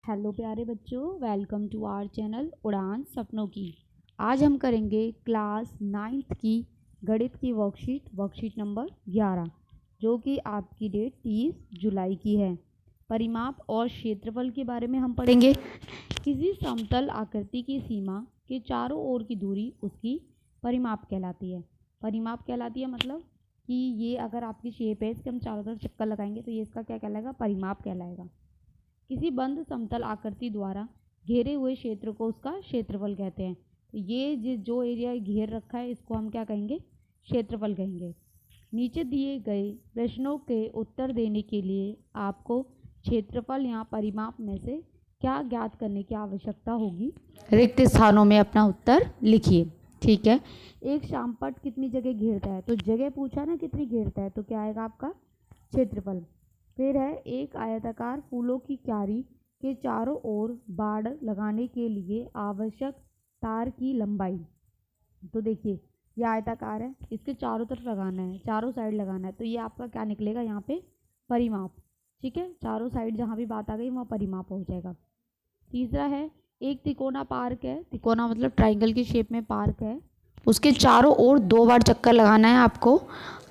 Hello प्यारे बच्चों, welcome to our channel उड़ान सपनों की। आज हम करेंगे क्लास 9th की गणित की वर्कशीट नंबर 11, जो कि आपकी डेट 30 जुलाई की है। परिमाप और क्षेत्रफल के बारे में हम पढ़ेंगे। किसी समतल आकृति की सीमा के चारों ओर की दूरी उसकी परिमाप कहलाती है। परिमाप कहलाती है मतलब कि ये अगर आपकी शेप है, इसके हम चारों तरफ चक्कर लगाएंगे तो ये इसका क्या कहलाएगा? परिमाप कहलाएगा। किसी बंद समतल आकृति द्वारा घेरे हुए क्षेत्र को उसका क्षेत्रफल कहते हैं। तो ये जो एरिया घेर रखा है इसको हम क्या कहेंगे? क्षेत्रफल कहेंगे। नीचे दिए गए प्रश्नों के उत्तर देने के लिए आपको क्षेत्रफल या परिमाप में से क्या ज्ञात करने की आवश्यकता होगी? रिक्त स्थानों में अपना उत्तर लिखिए। ठीक है। एक शामपट कितनी जगह घेरता है? तो जगह पूछा ना कितनी घेरता है, तो क्या आएगा आपका? क्षेत्रफल। फिर है एक आयताकार फूलों की क्यारी के चारों ओर बाड़ लगाने के लिए आवश्यक तार की लंबाई। तो देखिए ये आयताकार है, इसके चारों तरफ लगाना है, चारों साइड लगाना है, तो ये आपका क्या निकलेगा यहाँ पे? परिमाप। ठीक है, चारों साइड जहाँ भी बात आ गई वहाँ परिमाप हो जाएगा। तीसरा है एक तिकोना पार्क है, तिकोना मतलब ट्राइंगल की शेप में पार्क है, उसके चारों ओर 2 बार चक्कर लगाना है आपको।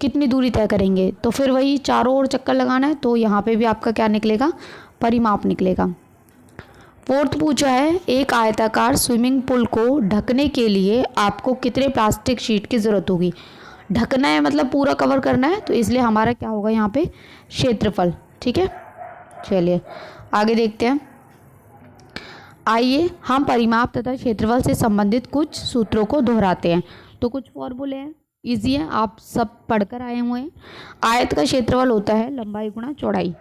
कितनी दूरी तय करेंगे? तो फिर वही चारों ओर चक्कर लगाना है, तो यहाँ पे भी आपका क्या निकलेगा? परिमाप निकलेगा। फोर्थ पूछा है एक आयताकार स्विमिंग पूल को ढकने के लिए आपको कितने प्लास्टिक शीट की ज़रूरत होगी? ढकना है मतलब पूरा कवर करना है, तो इसलिए हमारा क्या होगा यहाँ पे? क्षेत्रफल। ठीक है, चलिए आगे देखते हैं। आइए हम परिमाप तथा क्षेत्रफल से संबंधित कुछ सूत्रों को दोहराते हैं। तो कुछ फॉर्मूले हैं, इजी है, आप सब पढ़कर आए हुए हैं। आयत का क्षेत्रफल होता है लंबाई गुणा चौड़ाई।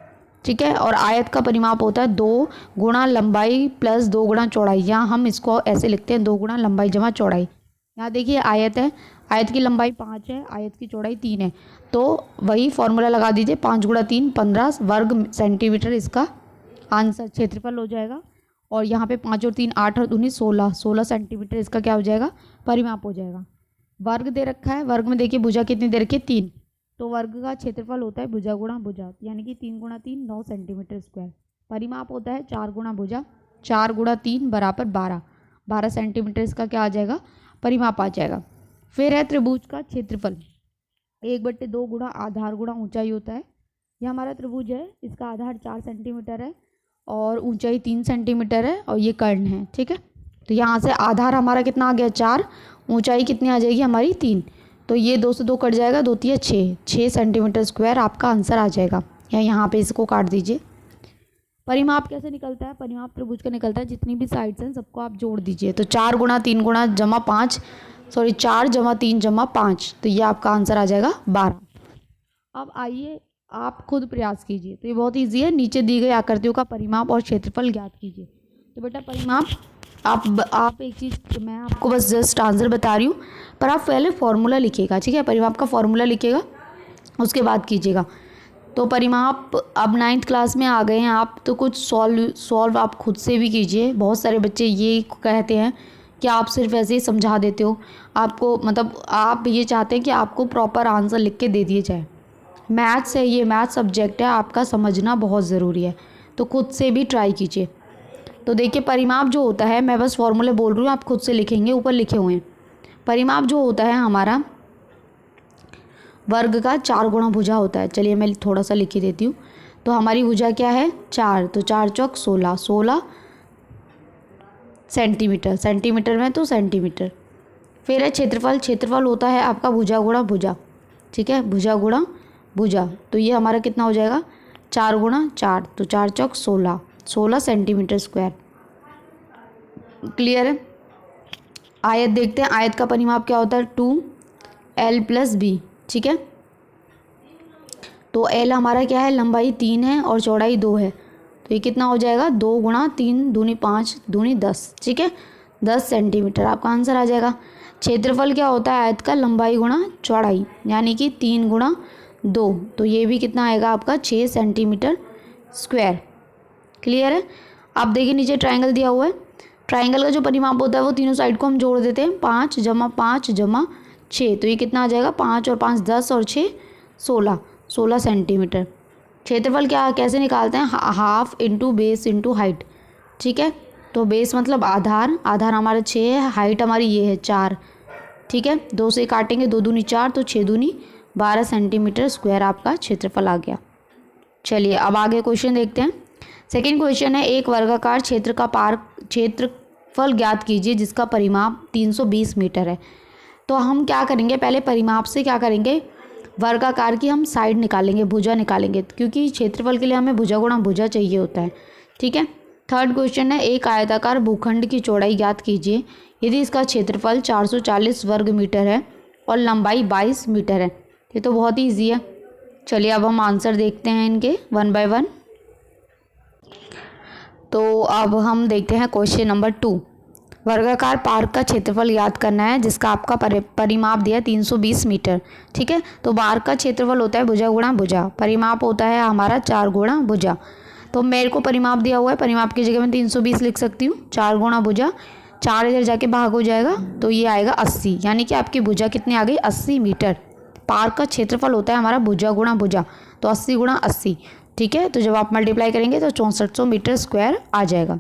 ठीक है, और आयत का परिमाप होता है 2 गुणा लंबाई प्लस 2 गुणा चौड़ाई। यहाँ हम इसको ऐसे लिखते हैं 2 गुणा लंबाई जमा चौड़ाई। यहाँ देखिए आयत है, आयत की लंबाई 5 है, आयत की चौड़ाई 3 है, तो वही फॉर्मूला लगा दीजिए। 5 गुणा 3 15 वर्ग सेंटीमीटर इसका आंसर क्षेत्रफल हो जाएगा। और यहाँ पे 5 और 3 8 और 19 16 सेंटीमीटर इसका क्या हो जाएगा? परिमाप हो जाएगा। वर्ग दे रखा है, वर्ग में देखिए भुजा कितनी दे रखी है? 3, तो वर्ग का क्षेत्रफल होता है भुजा गुणा भुजा, यानी कि 3 गुणा 3 9 सेंटीमीटर स्क्वायर। परिमाप होता है 4 गुणा भुजा, 4 गुणा 3 बराबर 12 सेंटीमीटर इसका क्या आ जाएगा? परिमाप आ जाएगा। फिर है त्रिभुज का क्षेत्रफल 1/2 गुणा आधार गुणा ऊंचाई होता है। यह हमारा त्रिभुज है, इसका आधार 4 सेंटीमीटर है और ऊंचाई 3 सेंटीमीटर है और ये कर्ण है। ठीक है, तो यहाँ से आधार हमारा कितना आ गया? 4, ऊंचाई कितनी आ जाएगी हमारी? 3, तो ये 2 से 2 कट जाएगा, 2 3 6 सेंटीमीटर स्क्वायर आपका आंसर आ जाएगा। या यहाँ पे इसको काट दीजिए। परिमाप कैसे निकलता है? परिमाप त्रिभुज का निकलता है, जितनी भी साइड्स हैं सबको आप जोड़ दीजिए। तो 4 गुणा 3 गुणा जमा 5, 4 जमा 3 जमा 5, तो ये आपका आंसर आ जाएगा 12। अब आइए आप खुद प्रयास कीजिए, तो ये बहुत ईजी है। नीचे दी गई आकृतियों का परिमाप और क्षेत्रफल ज्ञात कीजिए। तो बेटा परिमाप आप एक चीज़, मैं आपको बस जस्ट आंसर बता रही हूँ, पर आप पहले फॉर्मूला लिखिएगा। ठीक है, परिमाप का फॉर्मूला लिखिएगा, उसके बाद कीजिएगा। तो परिमाप अब 9th क्लास में आ गए हैं आप, तो कुछ सॉल्व आप खुद से भी कीजिए। बहुत सारे बच्चे ये कहते हैं कि आप सिर्फ ऐसे ही समझा देते हो, आपको मतलब आप ये चाहते हैं कि आपको प्रॉपर आंसर लिख के दे दिए जाए। मैथ्स है, ये मैथ सब्जेक्ट है, आपका समझना बहुत ज़रूरी है, तो खुद से भी ट्राई कीजिए। तो देखिए परिमाप जो होता है, मैं बस फॉर्मूले बोल रही हूँ, आप खुद से लिखेंगे, ऊपर लिखे हुए हैं। परिमाप जो होता है हमारा वर्ग का 4 गुणा भुजा होता है। चलिए मैं थोड़ा सा लिख ही देती हूँ। तो हमारी भुजा क्या है? 4, तो 4 चौक 16 सेंटीमीटर, सेंटीमीटर में तो सेंटीमीटर। फिर है क्षेत्रफल, क्षेत्रफल होता है आपका भुजा गुणा भुजा। ठीक है, भुजा गुणा भुजा, तो ये हमारा कितना हो जाएगा? 4 गुणा 4, तो 4 चौक 16 सेंटीमीटर स्क्वायर। क्लियर है? आयत देखते हैं, आयत का परिमाप क्या होता है? 2L + B। ठीक है, तो L हमारा क्या है? लंबाई 3 है और चौड़ाई 2 है, तो ये कितना हो जाएगा? 2 गुणा 3 दूनी 5 दूनी 10। ठीक है, 10 सेंटीमीटर आपका आंसर आ जाएगा। क्षेत्रफल क्या होता है? आयत का लंबाई गुणा चौड़ाई, यानी कि 3 गुणा 2, तो ये भी कितना आएगा आपका? 6 सेंटीमीटर स्क्वायर। क्लियर है? आप देखिए नीचे ट्राइंगल दिया हुआ है, ट्राइंगल का जो परिमाप होता है वो तीनों साइड को हम जोड़ देते हैं। 5 जमा 5 जमा 6, तो ये कितना आ जाएगा? 5 और 5 10 और 6 16 सेंटीमीटर। क्षेत्रफल क्या कैसे निकालते हैं? Half into base into height. ठीक है। तो बेस मतलब आधार, आधार हमारा 6 है, हाइट हमारी ये है 4, ठीक है। 2 से काटेंगे, 2 दूनी 4 तो 6 दूनी 12 सेंटीमीटर स्क्वायर आपका क्षेत्रफल आ गया। चलिए अब आगे क्वेश्चन देखते हैं। सेकंड क्वेश्चन है, एक वर्गाकार क्षेत्र का क्षेत्रफल ज्ञात कीजिए जिसका परिमाप 320 मीटर है। तो हम क्या करेंगे, पहले परिमाप से क्या करेंगे, वर्गाकार की हम साइड निकालेंगे, भुजा निकालेंगे, क्योंकि क्षेत्रफल के लिए हमें भुजा गुणा भुजा चाहिए होता है, ठीक है। थर्ड क्वेश्चन है, एक आयताकार भूखंड की चौड़ाई ज्ञात कीजिए यदि इसका क्षेत्रफल 440 वर्ग मीटर है और लंबाई 22 मीटर है। ये तो बहुत ही ईजी है। चलिए अब हम आंसर देखते हैं इनके वन बाय वन। तो अब हम देखते हैं क्वेश्चन नंबर 2। वर्गाकार पार्क का क्षेत्रफल याद करना है जिसका आपका परिमाप दिया 320 मीटर, ठीक है। तो पार्क का क्षेत्रफल होता है भुजा गुणा भुजा, परिमाप होता है हमारा 4 गुणा भुजा। तो मेरे को परिमाप दिया हुआ है, परिमाप की जगह मैं 320 लिख सकती हूँ, 4 गुणा भुजा, 4 इधर जाके भाग हो जाएगा तो ये आएगा 80, यानी कि आपकी भुजा कितनी आ गई, 80 मीटर। पार्क का क्षेत्रफल होता है हमारा भुजा गुणा भुजा, तो 80 गुणा 80, ठीक है। तो जब आप मल्टीप्लाई करेंगे तो 6400 मीटर स्क्वायर आ जाएगा।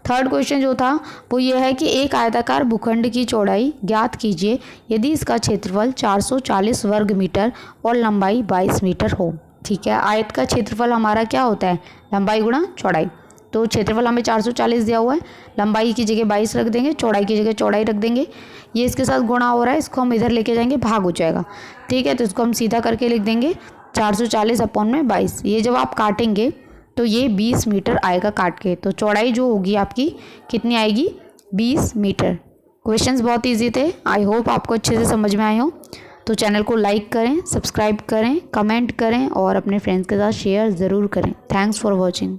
थर्ड क्वेश्चन जो था वो ये है कि एक आयताकार भूखंड की चौड़ाई ज्ञात कीजिए यदि इसका क्षेत्रफल 440 वर्ग मीटर और लंबाई 22 मीटर हो, ठीक है। आयत का क्षेत्रफल हमारा क्या होता है, लंबाई गुणा चौड़ाई। तो क्षेत्रफल हमें 440 दिया हुआ है, लंबाई की जगह 22 रख देंगे, चौड़ाई की जगह चौड़ाई रख देंगे। ये इसके साथ गुणा हो रहा है, इसको हम इधर लेके जाएंगे, भाग हो जाएगा, ठीक है। तो इसको हम सीधा करके लिख देंगे 440 अपॉन में 22। ये जब आप काटेंगे तो ये 20 मीटर आएगा काट के, तो चौड़ाई जो होगी आपकी कितनी आएगी, 20 मीटर। क्वेश्चंस बहुत इजी थे, आई होप आपको अच्छे से समझ में आए हो। तो चैनल को लाइक करें, सब्सक्राइब करें, कमेंट करें और अपने फ्रेंड्स के साथ शेयर ज़रूर करें। Thanks for watching.